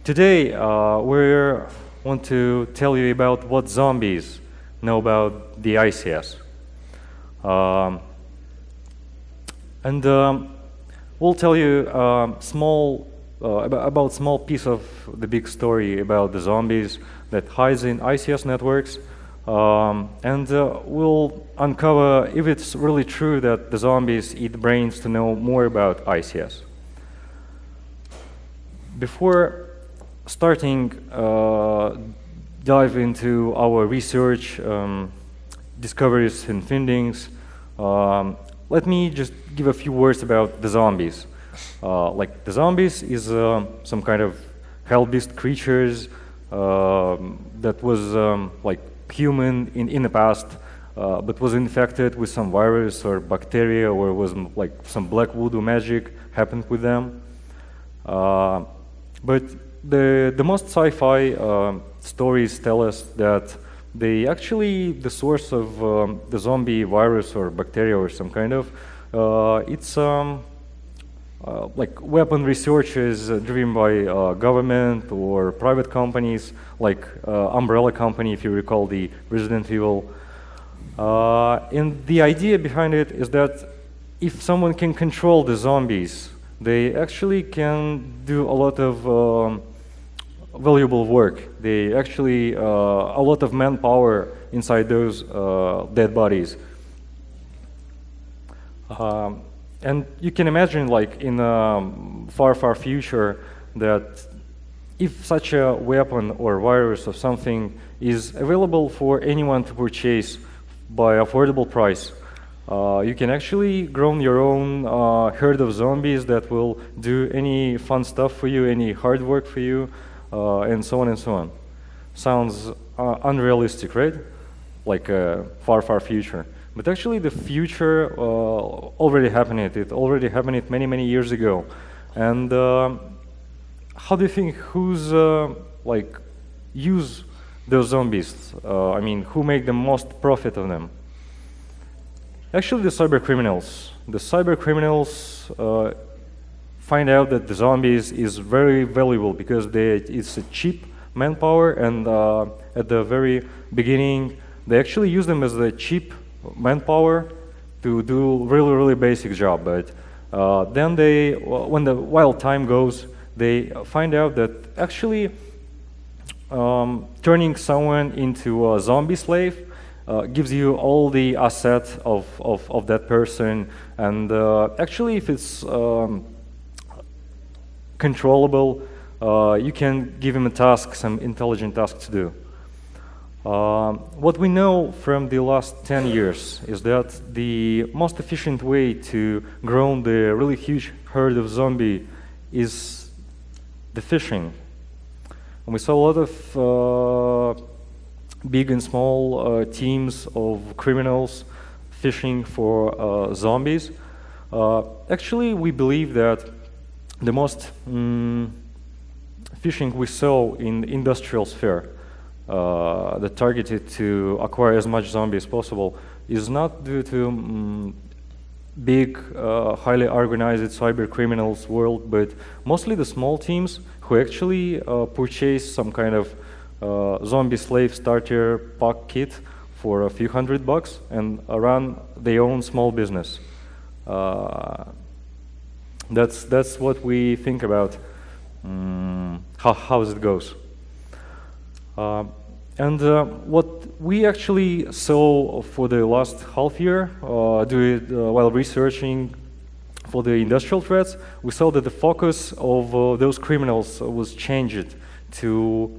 Today, we want to tell you about what zombies know about the ICS. We'll tell you about small piece of the big story about the zombies that hides in ICS networks. We'll uncover if it's really true that the zombies eat brains to know more about ICS. Before starting dive into our research, discoveries and findings, let me just give a few words about the zombies. Like the zombies is some kind of hell-beast creatures that was like human in the past, but was infected with some virus or bacteria, or was like some black voodoo magic happened with them. But the most sci-fi stories tell us that they actually, the source of the zombie virus or bacteria or some kind of, it's like weapon research is driven by government or private companies, like Umbrella Company, if you recall the Resident Evil. And the idea behind it is that if someone can control the zombies, they actually can do a lot of valuable work. They actually, a lot of manpower inside those dead bodies. And you can imagine, like in a far, far future, that if such a weapon or virus or something is available for anyone to purchase by affordable price, you can actually grow your own herd of zombies that will do any fun stuff for you, any hard work for you, and so on and so on. Sounds unrealistic, right? Like a far, far future. But actually the future already happened. It already happened many, many years ago. And how do you think who's like use those zombies? I mean, who make the most profit of them? Actually, the cyber criminals. The cyber criminals find out that the zombies is very valuable because it's a cheap manpower, and at the very beginning, they actually use them as the cheap manpower to do really, really basic job. But then they, while time goes, they find out that actually turning someone into a zombie slave gives you all the assets of that person, and actually if it's controllable, you can give him a task, some intelligent task to do. What we know from the last 10 years is that the most efficient way to grow the really huge herd of zombie is the phishing. And we saw a lot of big and small teams of criminals phishing for zombies. Actually, we believe that the most phishing we saw in the industrial sphere that targeted to acquire as much zombie as possible is not due to big, highly organized cyber criminals world, but mostly the small teams who actually purchase some kind of zombie slave starter pack kit for a few $100 and run their own small business. That's what we think about how it goes. What we actually saw for the last half year, while researching for the industrial threats, we saw that the focus of those criminals was changed to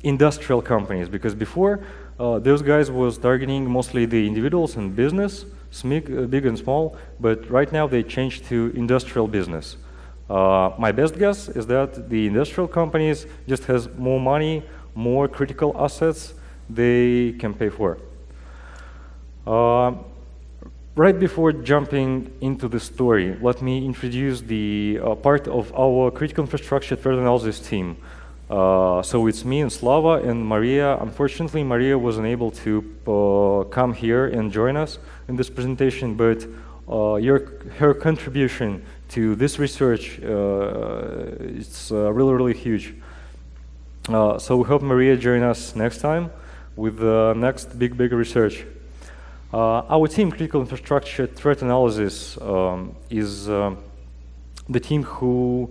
industrial companies, because before those guys was targeting mostly the individuals and business, big and small, but right now they changed to industrial business. My best guess is that the industrial companies just has more money, more critical assets they can pay for. Right before jumping into the story, let me introduce the part of our critical infrastructure threat analysis team. So it's me and Slava and Maria. Unfortunately, Maria wasn't able to come here and join us in this presentation, but her contribution to this research is really, really huge. So we hope Maria join us next time with the next big research. Our team, Critical Infrastructure Threat Analysis, is the team who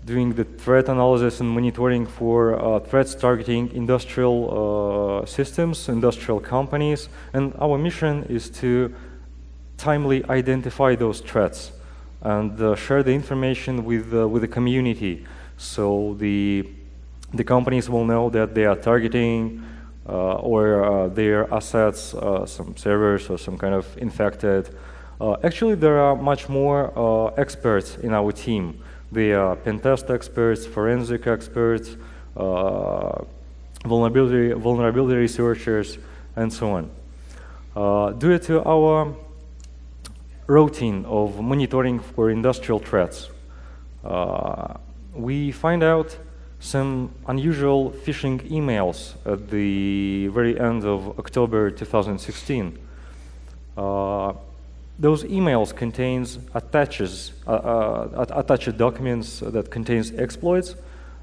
doing the threat analysis and monitoring for threats targeting industrial systems, industrial companies, and our mission is to timely identify those threats and share the information with the community, so the companies will know that they are targeting or their assets, some servers or some kind of infected. Actually, there are much more experts in our team. They are pen test experts, forensic experts, vulnerability researchers, and so on. Due to our routine of monitoring for industrial threats, we find out some unusual phishing emails at the very end of October 2016. Those emails contains attached documents that contains exploits.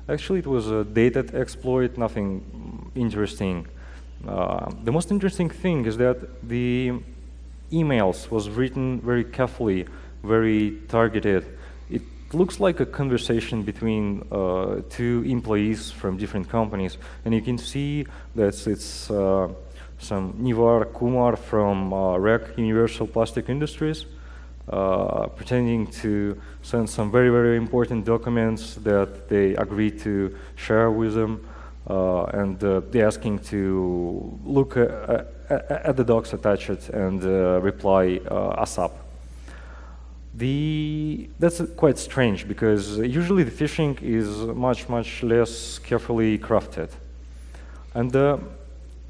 Actually, it was a dated exploit, nothing interesting. The most interesting thing is that the emails was written very carefully, very targeted. It looks like a conversation between two employees from different companies, and you can see that it's some Nivar Kumar from REC, Universal Plastic Industries, pretending to send some very important documents that they agreed to share with them, and they're asking to look at the docs attached and reply ASAP. That's quite strange, because usually the phishing is much less carefully crafted. And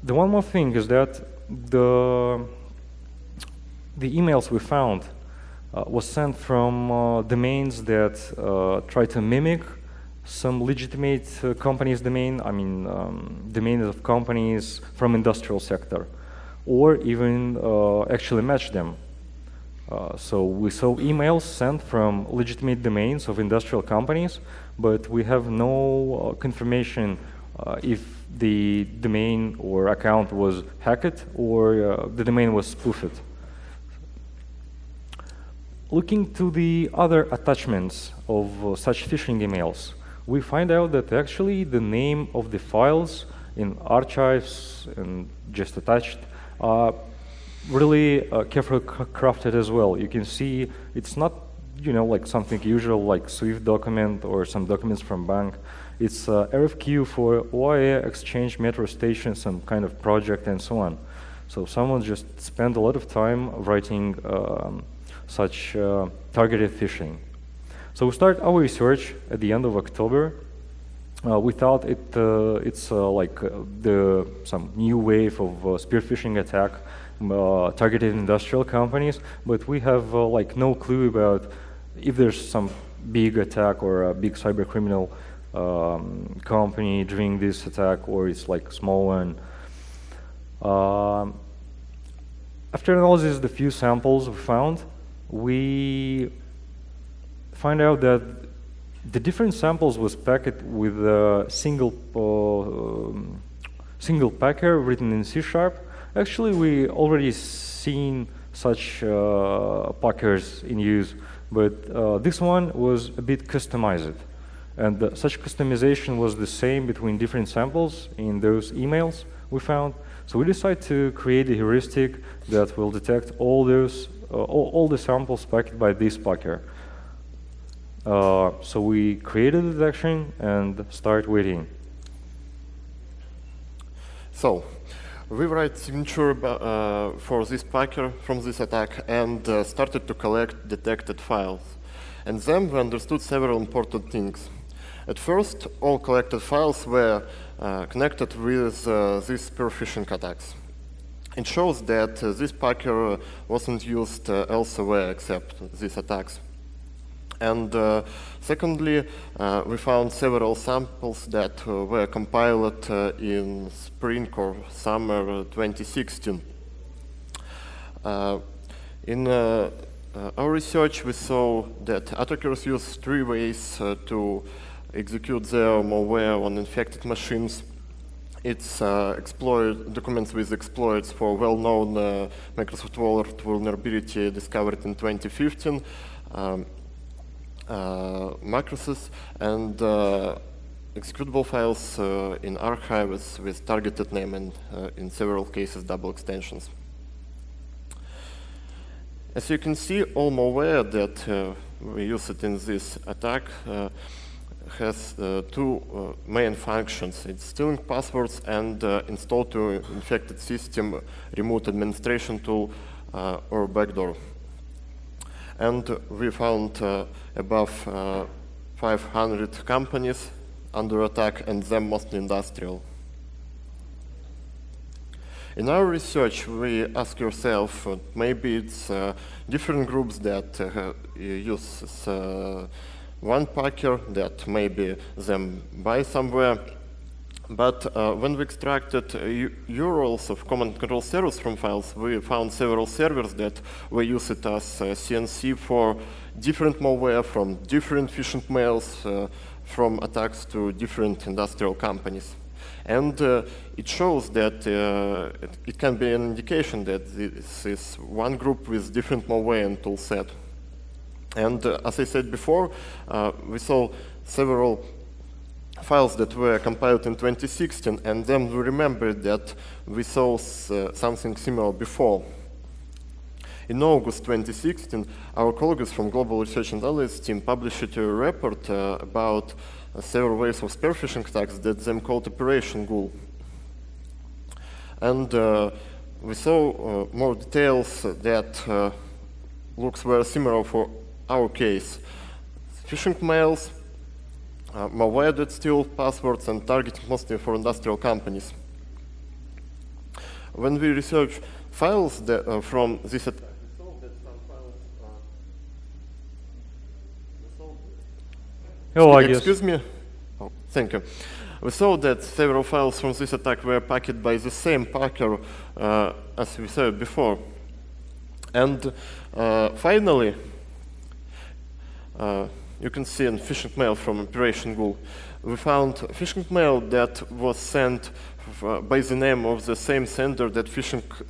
the one more thing is that the emails we found was sent from domains that try to mimic some legitimate companies' domain. I mean, domains of companies from industrial sector, or even actually match them. So we saw emails sent from legitimate domains of industrial companies, but we have no confirmation if the domain or account was hacked or the domain was spoofed. Looking to the other attachments of such phishing emails, we find out that actually the name of the files in archives and just attached are really carefully crafted as well. You can see it's not, like something usual like Swift document or some documents from bank. It's RFQ for OIA exchange metro station, some kind of project, and so on. So someone just spent a lot of time writing such targeted phishing. So we start our research at the end of October. We thought it's like some new wave of spear phishing attack targeted industrial companies, but we have like no clue about if there's some big attack or a big cyber criminal company doing this attack, or it's like small one. After analysis the few samples we found, we find out that the different samples was packed with a single packer written in C#. Actually, we already seen such packers in use, but this one was a bit customized. And such customization was the same between different samples in those emails we found. So we decided to create a heuristic that will detect all the samples packed by this packer. So we created a detection and start waiting. So we write signature for this packer from this attack and started to collect detected files. And then we understood several important things. At first, all collected files were connected with these spear phishing attacks. It shows that this packer wasn't used elsewhere except these attacks. And secondly, we found several samples that were compiled in spring or summer 2016. In our research, we saw that attackers use 3 ways to execute their malware on infected machines. It's documents with exploits for well-known Microsoft Word vulnerability discovered in 2015, macroses, and executable files in archives with targeted name and, in several cases, double extensions. As you can see, all malware that we used in this attack has 2 main functions. It's stealing passwords and install to infected system remote administration tool or backdoor. And we found above 500 companies under attack, and them mostly industrial. In our research, we ask ourselves, maybe it's different groups that use one packer that maybe them buy somewhere. But when we extracted URLs of command control servers from files, we found several servers that were used as CNC for different malware from different phishing mails, from attacks to different industrial companies. And it shows that it can be an indication that this is one group with different malware and tool set. And as I said before, we saw several files that were compiled in 2016, and then we remembered that we saw something similar before. In August 2016, our colleagues from Global Research and Analysis team published a report about several ways of spear phishing attacks that them called Operation Ghoul. And we saw more details that looks very similar for our case. Phishing mails, malware that steal passwords, and targeting mostly for industrial companies. When we research files that, from this attack, we saw that some files Excuse me. Oh, thank you. We saw that several files from this attack were packed by the same packer as we said before. And finally, you can see a phishing mail from Operation Ghoul. We found a phishing mail that was sent by the name of the same sender that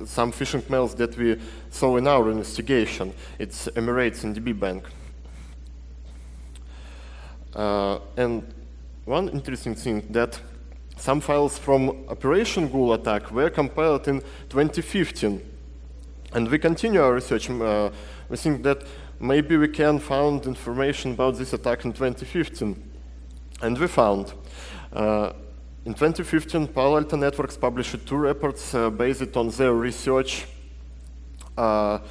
some phishing mails that we saw in our investigation. It's Emirates and DB Bank. And one interesting thing that some files from Operation Ghoul attack were compiled in 2015. And we continue our research. We think that maybe we can find information about this attack in 2015. And we found. In 2015, Palo Alto Networks published 2 reports based on their research for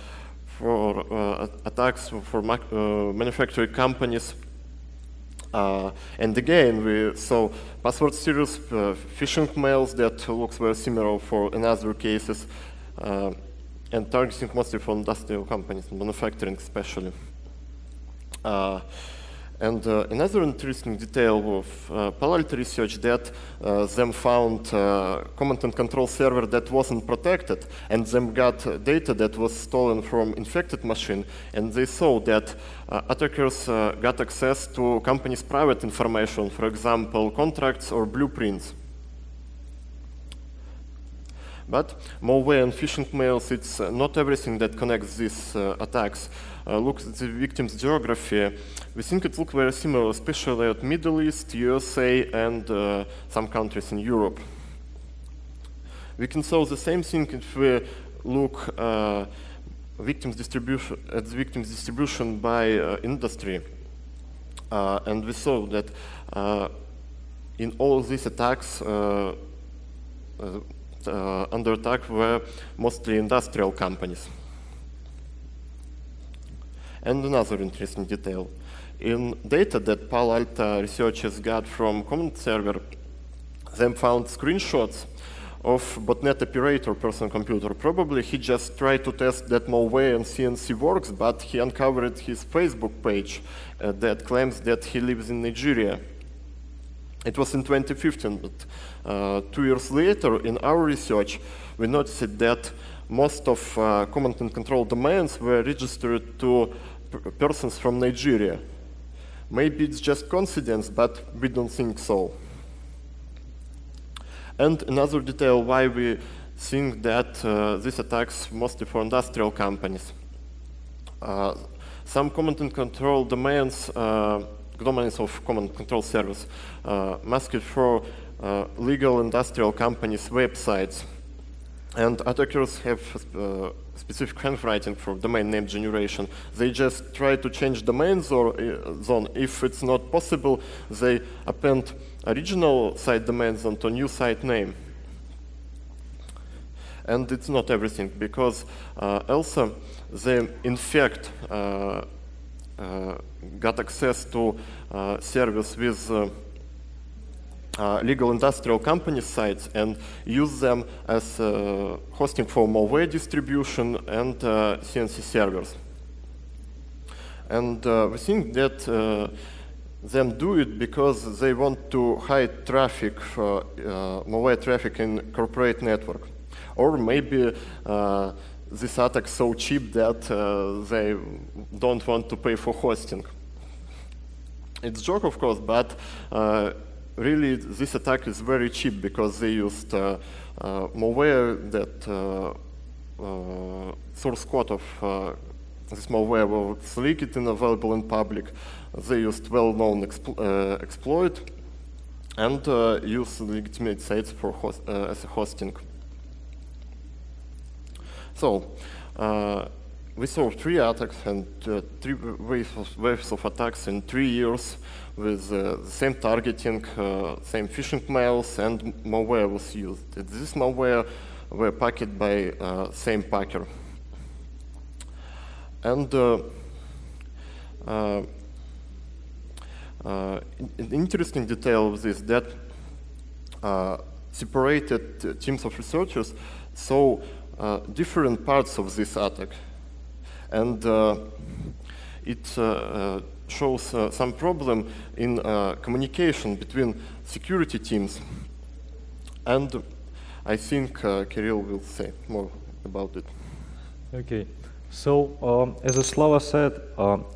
attacks for manufacturing companies. And again, we saw password series, phishing mails that looks very similar for in other cases, and targeting mostly for industrial companies, manufacturing especially. And another interesting detail of Palo Alto research that them found command and control server that wasn't protected, and them got data that was stolen from infected machine, and they saw that attackers got access to companies' private information, for example, contracts or blueprints. But malware and phishing mails, it's not everything that connects these attacks. Look at the victim's geography. We think it looks very similar, especially at Middle East, USA, and some countries in Europe. We can show the same thing if we look at the victim's distribution by industry. And we saw that in all of these attacks, under attack were mostly industrial companies. And another interesting detail. In data that Palo Alto researchers got from command server, they found screenshots of botnet operator personal computer. Probably he just tried to test that malware and CNC works, but he uncovered his Facebook page that claims that he lives in Nigeria. It was in 2015, but 2 years later, in our research, we noticed that most of command and control domains were registered to persons from Nigeria. Maybe it's just coincidence, but we don't think so. And another detail why we think that these attacks mostly for industrial companies. Some command and control domains of command and control service masked for legal industrial companies' websites. And attackers have specific handwriting for domain name generation. They just try to change domains or zone. If it's not possible, they append original site domains onto new site name. And it's not everything, because also they in fact got access to service with legal industrial company sites and use them as hosting for malware distribution and CNC servers. And we think that them do it because they want to hide traffic, malware traffic in corporate network. Or maybe this attack is so cheap that they don't want to pay for hosting. It's a joke, of course, but really, this attack is very cheap because they used malware that source code of this malware was leaked and available in public. They used well-known exploit and used legitimate sites for as a hosting. So we saw 3 attacks and 3 waves of attacks in 3 years with the same targeting, same phishing mails, and malware was used. This malware were packed by same packer. And an interesting detail of this that separated teams of researchers saw different parts of this attack. And it shows some problem in communication between security teams. And I think Kirill will say more about it. Okay. So, as Slava said,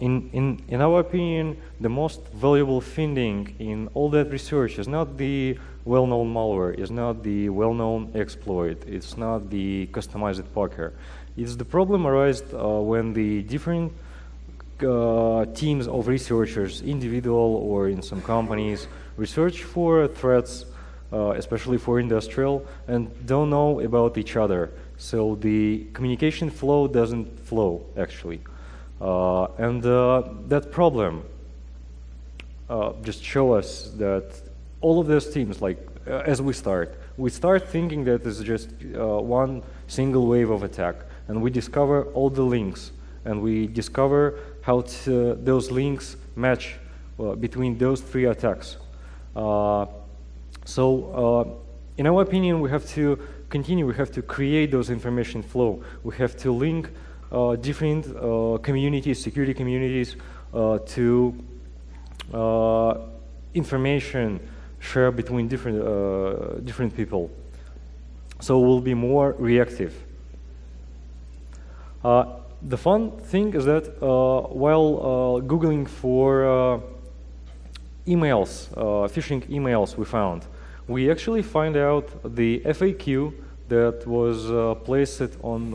in our opinion, the most valuable finding in all that research is not the well-known malware, is not the well-known exploit, it's not the customized packer. It's the problem arises when the different teams of researchers, individual or in some companies, research for threats, especially for industrial, and don't know about each other. So the communication flow doesn't flow, actually. And that problem just show us that all of those teams, like as we start thinking that it's just one single wave of attack, and we discover all the links, and we discover how those links match between those 3 attacks. So in our opinion, we have to continue, we have to create those information flow. We have to link different communities, security communities, to information share between different people. So we'll be more reactive. The fun thing is that while Googling for emails, phishing emails we found, we actually find out the FAQ that was placed on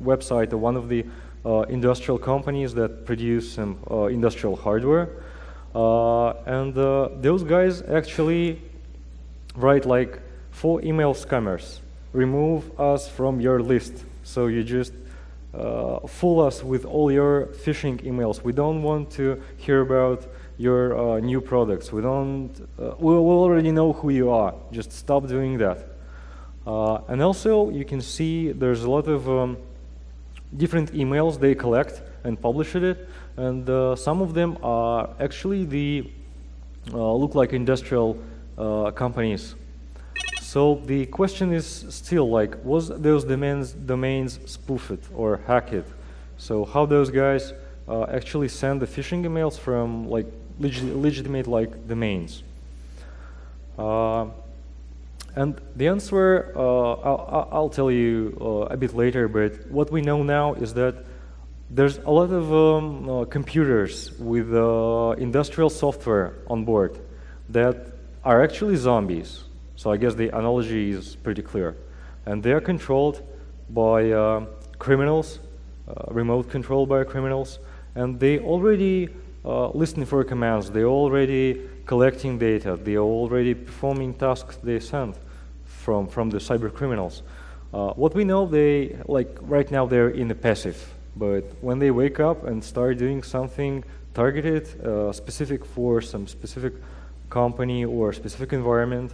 website of one of the industrial companies that produce some industrial hardware. And those guys actually write like, for email scammers, remove us from your list. So you just fool us with all your phishing emails. We don't want to hear about your new products. We already know who you are. Just stop doing that. And also, you can see there's a lot of different emails they collect and publish it, and some of them are actually look like industrial companies. So the question is still like, was those domains spoofed or hacked? So how those guys actually send the phishing emails from like legitimate like domains? And the answer I'll tell you a bit later, but what we know now is that there's a lot of computers with industrial software on board that are actually zombies. So I guess the analogy is pretty clear. And they are controlled by criminals, remote controlled by criminals, and they already listening for commands, they already collecting data, they already performing tasks they sent from the cyber criminals. What we know, they like right now they're in the passive, but when they wake up and start doing something targeted, specific for some specific company or specific environment,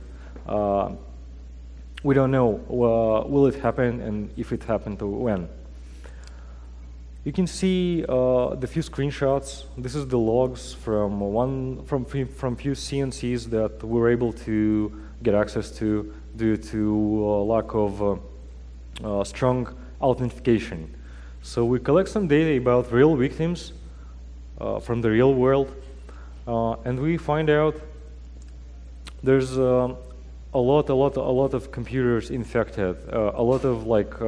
we don't know will it happen, and if it happened, to when. You can see the few screenshots. This is the logs from few CNCs that we were able to get access to due to lack of strong authentication. So we collect some data about real victims from the real world, and we find out there's a lot of computers infected, a lot of like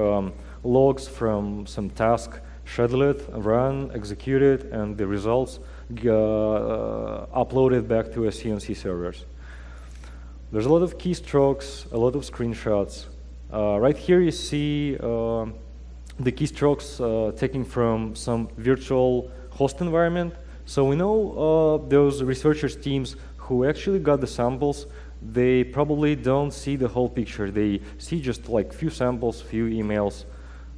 logs from some task scheduled, run, executed, and the results uploaded back to a CNC servers. There's a lot of keystrokes, a lot of screenshots. Right here you see the keystrokes taken from some virtual host environment. So we know those researchers teams who actually got the samples, they probably don't see the whole picture. They see just like few samples, few emails.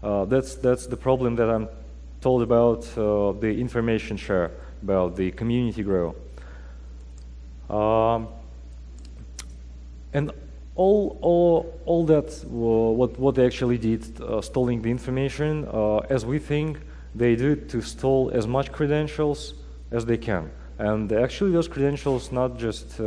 That's the problem that I'm told about the information share, about the community grow. And all that what they actually did, stealing the information, as we think they do it to steal as much credentials as they can. And actually those credentials not just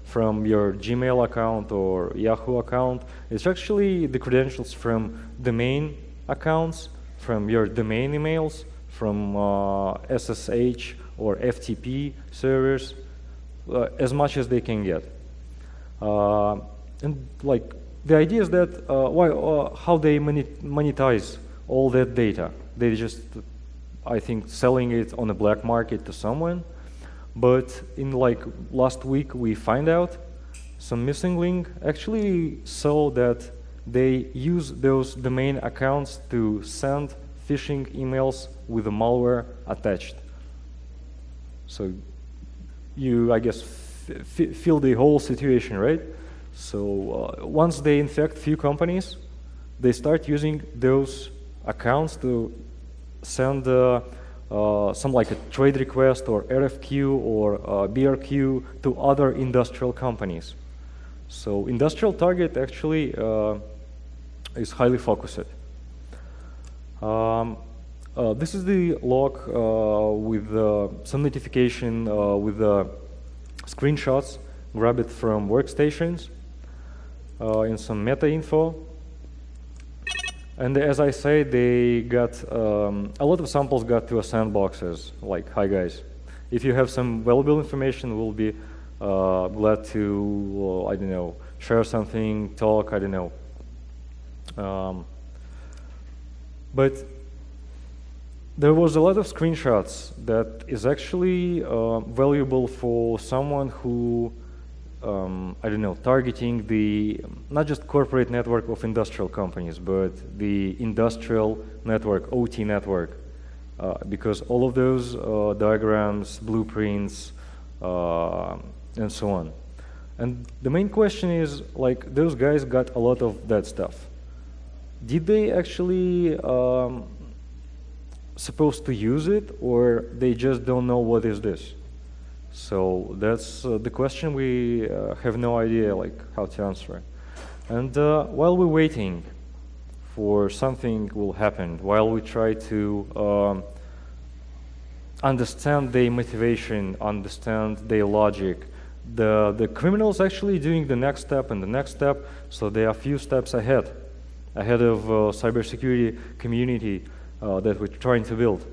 from your Gmail account or Yahoo account, it's actually the credentials from domain accounts, from your domain emails, from SSH or FTP servers, as much as they can get. And like the idea is that how they monetize all that data. They just, I think, selling it on the black market to someone. But in like last week, we find out some missing link actually saw that they use those domain accounts to send phishing emails with the malware attached. So you, I guess, feel the whole situation, right? So once they infect few companies, they start using those accounts to send some like a trade request or RFQ or BRQ to other industrial companies. So industrial target actually is highly focused. This is the log with some notification with screenshots grabbed from workstations in some meta info. And as I say, they got a lot of samples got to a sandboxes. Like, hi guys, if you have some valuable information, we'll be glad to I don't know, share something, talk, I don't know. But there was a lot of screenshots that is actually valuable for someone who I don't know, targeting the not just corporate network of industrial companies, but the industrial network, OT network, because all of those diagrams, blueprints, and so on. And the main question is, like, those guys got a lot of that stuff. Did they actually supposed to use it, or they just don't know what is this? So that's the question we have no idea like how to answer. And while we're waiting for something will happen, while we try to understand their motivation, understand their logic, the criminals actually doing the next step and the next step, so they are a few steps ahead of cybersecurity community that we're trying to build.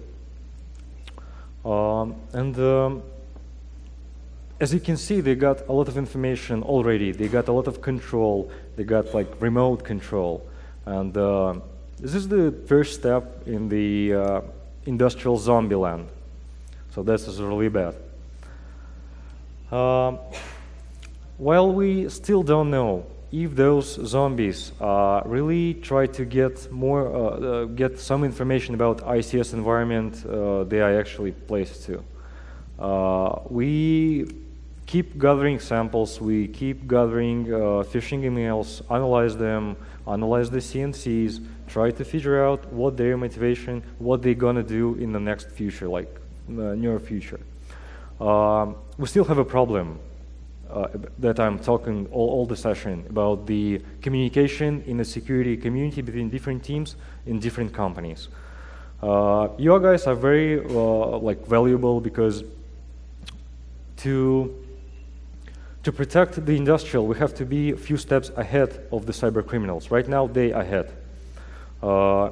As you can see, they got a lot of information already. They got a lot of control. They got like remote control. And this is the first step in the industrial zombie land. So this is really bad. While we still don't know if those zombies really try to get more, get some information about ICS environment they are actually placed to. We keep gathering samples, we keep gathering phishing emails, analyze them, analyze the CNCs, try to figure out what their motivation, what they're gonna do in the next future, like near future. We still have a problem that I'm talking all the session about the communication in the security community between different teams in different companies. You guys are very like valuable because to protect the industrial, we have to be a few steps ahead of the cyber criminals. Right now, they are ahead.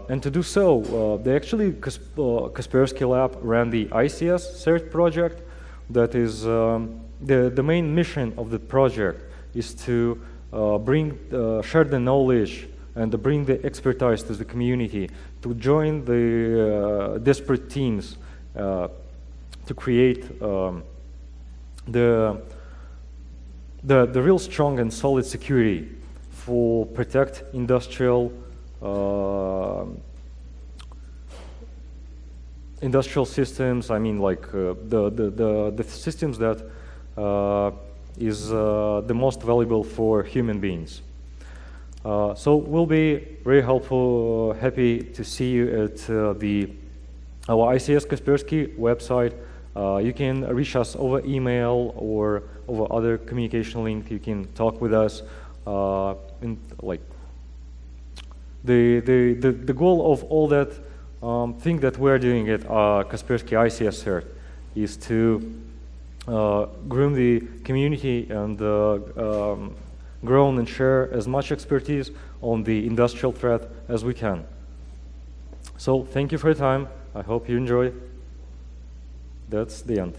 And to do so, they actually, Kaspersky Lab ran the ICS CERT project. That is, the main mission of the project is to share the knowledge and to bring the expertise to the community, to join the disparate teams to create the real strong and solid security for protect industrial systems. I mean, like the systems that is the most valuable for human beings. So we'll be very helpful, happy to see you at our ICS Kaspersky website. You can reach us over email or over other communication link. You can talk with us. And like the goal of all that thing that we're doing at Kaspersky ICS CERT is to groom the community and grow and share as much expertise on the industrial threat as we can. So thank you for your time. I hope you enjoy. That's the end.